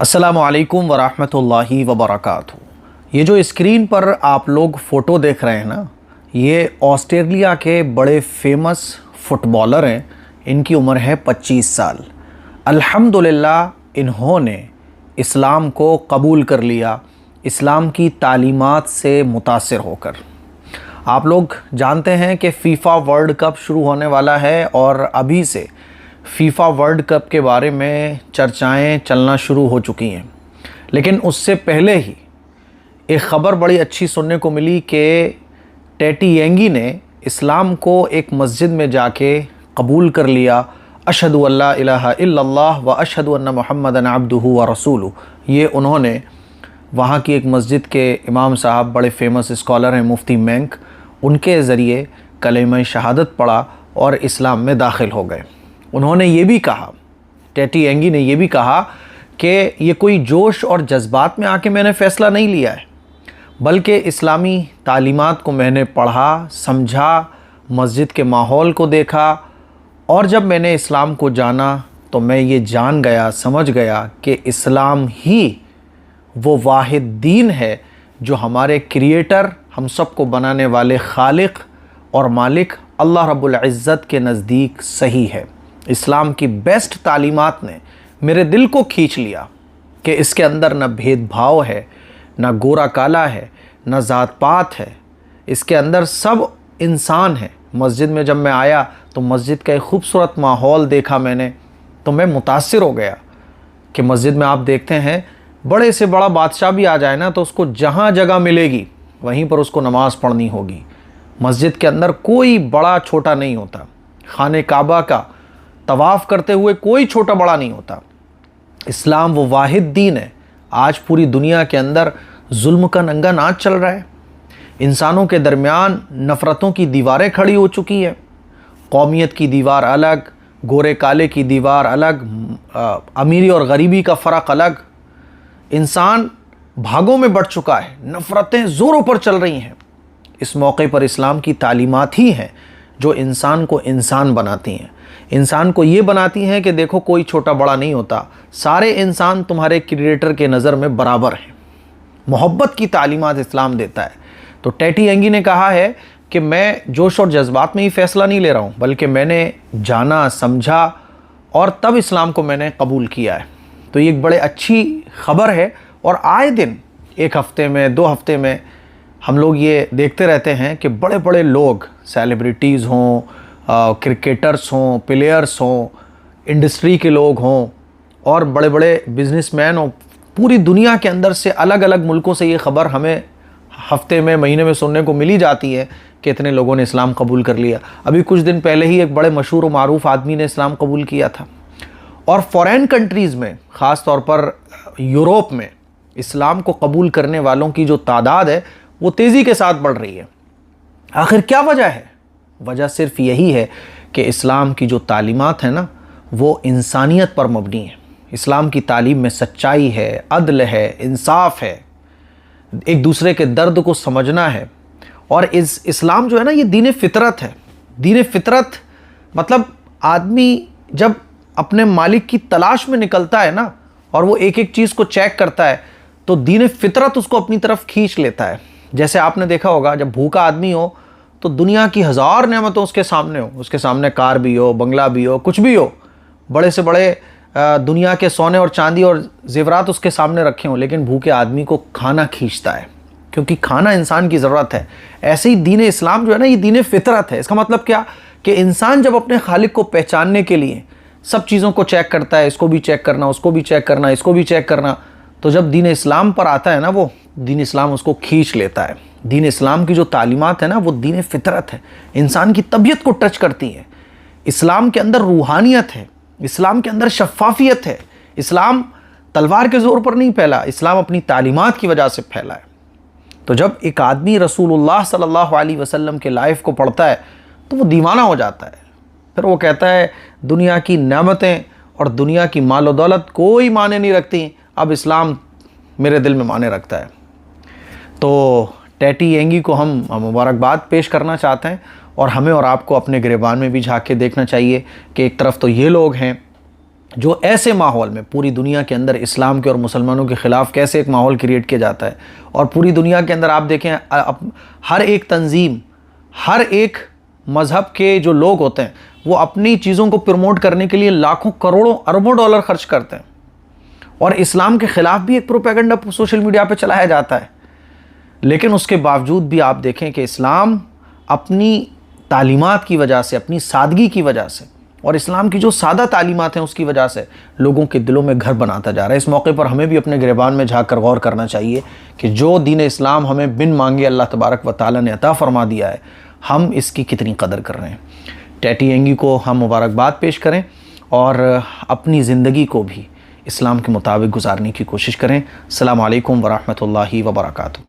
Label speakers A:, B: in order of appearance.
A: अस्सलामु अलैकुम वरहमतुल्लाहि वबरकातुहू। ये जो स्क्रीन पर आप लोग फ़ोटो देख रहे हैं ना, ये ऑस्ट्रेलिया के बड़े फेमस फुटबॉलर हैं। इनकी उम्र है 25 साल। अल्हम्दुलिल्लाह इन्होंने इस्लाम को कबूल कर लिया, इस्लाम की तालीमात से मुतासिर होकर। आप लोग जानते हैं कि फ़ीफ़ा वर्ल्ड कप शुरू होने वाला है और अभी से फ़ीफ़ा वर्ल्ड कप के बारे में चर्चाएं चलना शुरू हो चुकी हैं। लेकिन उससे पहले ही एक ख़बर बड़ी अच्छी सुनने को मिली कि टेटी एंगी ने इस्लाम को एक मस्जिद में जाके कबूल कर लिया। अशहदु अल्ला इलाहा इल्लल्लाह व अशहदु अन्ना मुहम्मदन अब्दुहु व रसूलुहु। ये उन्होंने वहाँ की एक मस्जिद के इमाम साहब, बड़े फेमस स्कॉलर हैं मुफ्ती मेंक, उनके ज़रिए कलेमा शहादत पढ़ा और इस्लाम में दाखिल हो गए। उन्होंने ये भी कहा, टेटी एंगी ने ये भी कहा कि ये कोई जोश और जज्बात में आके मैंने फ़ैसला नहीं लिया है, बल्कि इस्लामी तालीमात को मैंने पढ़ा, समझा, मस्जिद के माहौल को देखा और जब मैंने इस्लाम को जाना तो मैं ये जान गया, समझ गया कि इस्लाम ही वो वाहिद दीन है जो हमारे क्रिएटर, हम सब को बनाने वाले खालिक और मालिक अल्लाह रब्बुल इज़्ज़त के नज़दीक सही है। इस्लाम की बेस्ट तालीमात ने मेरे दिल को खींच लिया कि इसके अंदर न भेदभाव है, न गोरा काला है, न ज़ात पात है, इसके अंदर सब इंसान है। मस्जिद में जब मैं आया तो मस्जिद का एक खूबसूरत माहौल देखा मैंने, तो मैं मुतासिर हो गया कि मस्जिद में आप देखते हैं बड़े से बड़ा बादशाह भी आ जाए ना तो उसको जहाँ जगह मिलेगी वहीं पर उसको नमाज़ पढ़नी होगी। मस्जिद के अंदर कोई बड़ा छोटा नहीं होता। खाने काबा का तवाफ़ करते हुए कोई छोटा बड़ा नहीं होता। इस्लाम वो वाहिद दीन है। आज पूरी दुनिया के अंदर जुल्म का नंगा नाच चल रहा है। इंसानों के दरमियान नफ़रतों की दीवारें खड़ी हो चुकी हैं। कौमियत की दीवार अलग, गोरे काले की दीवार अलग, अमीरी और गरीबी का फ़र्क अलग। इंसान भागों में बढ़ चुका है, नफ़रतें ज़ोरों पर चल रही हैं। इस मौके पर इस्लाम की तालीमात ही हैं जो इंसान को इंसान बनाती हैं। इंसान को ये बनाती हैं कि देखो कोई छोटा बड़ा नहीं होता, सारे इंसान तुम्हारे क्रिएटर के नज़र में बराबर हैं। मोहब्बत की तालीमात इस्लाम देता है। तो टेटी एंगी ने कहा है कि मैं जोश और जज्बात में ही फ़ैसला नहीं ले रहा हूँ, बल्कि मैंने जाना, समझा और तब इस्लाम को मैंने कबूल किया है। तो ये एक बड़े अच्छी ख़बर है और आए दिन एक हफ़्ते में, 2 हफ़्ते में हम लोग ये देखते रहते हैं कि बड़े बड़े लोग, सेलिब्रिटीज़ हों, क्रिकेटर्स हों, प्लेयर्स हों, इंडस्ट्री के लोग हों और बड़े बड़े बिजनेसमैन हों, पूरी दुनिया के अंदर से अलग अलग मुल्कों से ये ख़बर हमें हफ्ते में, महीने में सुनने को मिली जाती है कि इतने लोगों ने इस्लाम कबूल कर लिया। अभी कुछ दिन पहले ही एक बड़े मशहूर और मारूफ आदमी ने इस्लाम कबूल किया था। और फ़ॉरेन कंट्रीज़ में, ख़ास तौर पर यूरोप में, इस्लाम को कबूल करने वालों की जो तादाद है वो तेज़ी के साथ बढ़ रही है। आखिर क्या वजह है? वजह सिर्फ यही है कि इस्लाम की जो तालीमात है ना, वो इंसानियत पर मबनी है। इस्लाम की तालीम में सच्चाई है, अदल है, इंसाफ है, एक दूसरे के दर्द को समझना है। और इस्लाम जो है ना, ये दीन फितरत है। दीन फितरत मतलब आदमी जब अपने मालिक की तलाश में निकलता है ना और वो एक एक चीज़ को चेक करता है तो दीन फितरत उसको अपनी तरफ खींच लेता है। जैसे आपने देखा होगा, जब भूखा आदमी हो तो दुनिया की हज़ार नेमतों उसके सामने हो, उसके सामने कार भी हो, बंगला भी हो, कुछ भी हो, बड़े से बड़े दुनिया के सोने और चांदी और जेवरात उसके सामने रखे हों, लेकिन भूखे आदमी को खाना खींचता है, क्योंकि खाना इंसान की ज़रूरत है। ऐसे ही दीन इस्लाम जो है ना, ये दीन फितरत है। इसका मतलब क्या कि इंसान जब अपने खालिक को पहचानने के लिए सब चीज़ों को चेक करता है, इसको भी चेक करना, उसको भी चेक करना, इसको भी चेक करना, तो जब दीन इस्लाम पर आता है ना, वो दीन इस्लाम उसको खींच लेता है। दीन इस्लाम की जो तालीमात है ना, वो दीन फितरत है, इंसान की तबीयत को टच करती है। इस्लाम के अंदर रूहानियत है, इस्लाम के अंदर शफ़ाफ़ियत है। इस्लाम तलवार के ज़ोर पर नहीं फैला, इस्लाम अपनी तालीमात की वजह से फैला है। तो जब एक आदमी रसूलुल्लाह सल्लल्लाहु अलैहि वसल्लम के लाइफ को पढ़ता है तो वो दीवाना हो जाता है। फिर वो कहता है दुनिया की नेमतें और दुनिया की माल और दौलत कोई माने नहीं रखती, अब इस्लाम मेरे दिल में माने रखता है। तो टेटी एंगी को हम मुबारकबाद पेश करना चाहते हैं और हमें और आपको अपने गिरबान में भी झांक के देखना चाहिए कि एक तरफ तो ये लोग हैं جو ایسے ماحول میں پوری دنیا کے اندر اسلام کے اور مسلمانوں کے خلاف کیسے ایک ماحول کریٹ کیا جاتا ہے، اور پوری دنیا کے اندر آپ دیکھیں ہر ایک تنظیم، ہر ایک مذہب کے جو لوگ ہوتے ہیں وہ اپنی چیزوں کو پروموٹ کرنے کے لیے لاکھوں کروڑوں اربوں ڈالر خرچ کرتے ہیں، اور اسلام کے خلاف بھی ایک پروپیگنڈا سوشل میڈیا پہ چلایا جاتا ہے۔ لیکن اس کے باوجود بھی آپ دیکھیں کہ اسلام اپنی تعلیمات کی وجہ سے، اپنی سادگی کی وجہ سے، اور اسلام کی جو سادہ تعلیمات ہیں اس کی وجہ سے لوگوں کے دلوں میں گھر بناتا جا رہا ہے۔ اس موقع پر ہمیں بھی اپنے گریبان میں جھانک کر غور کرنا چاہیے کہ جو دین اسلام ہمیں بن مانگے اللہ تبارک و تعالیٰ نے عطا فرما دیا ہے، ہم اس کی کتنی قدر کر رہے ہیں۔ ٹیٹی اینگی کو ہم مبارکباد پیش کریں اور اپنی زندگی کو بھی اسلام کے مطابق گزارنے کی کوشش کریں۔ السلام علیکم ورحمۃ اللہ وبرکاتہ۔